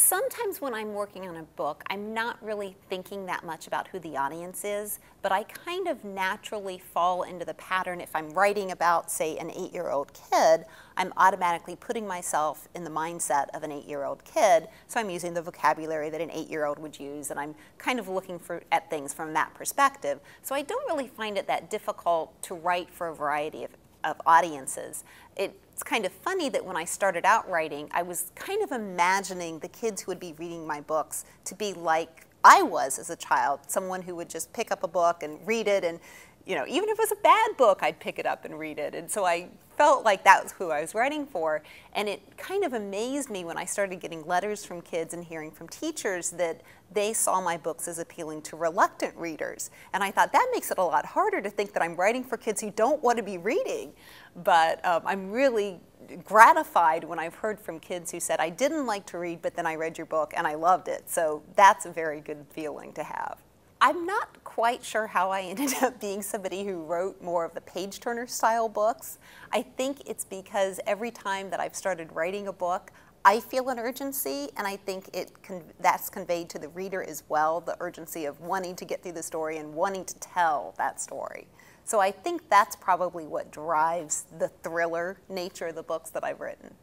Sometimes when I'm working on a book, I'm not really thinking that much about who the audience is, but I kind of naturally fall into the pattern. If I'm writing about, say, an 8-year-old kid, I'm automatically putting myself in the mindset of an 8-year-old kid, so I'm using the vocabulary that an 8-year-old would use, and I'm kind of looking at things from that perspective. So I don't really find it that difficult to write for a variety of audiences. It's kind of funny that when I started out writing, I was kind of imagining the kids who would be reading my books to be like I was as a child, someone who would just pick up a book and read it, and even if it was a bad book, I'd pick it up and read it. And so I felt like that was who I was writing for. And it kind of amazed me when I started getting letters from kids and hearing from teachers that they saw my books as appealing to reluctant readers. And I thought that makes it a lot harder to think that I'm writing for kids who don't want to be reading. But I'm really gratified when I've heard from kids who said, I didn't like to read, but then I read your book and I loved it. So that's a very good feeling to have. I'm not quite sure how I ended up being somebody who wrote more of the page-turner style books. I think it's because every time that I've started writing a book, I feel an urgency, and I think that's conveyed to the reader as well, the urgency of wanting to get through the story and wanting to tell that story. So I think that's probably what drives the thriller nature of the books that I've written.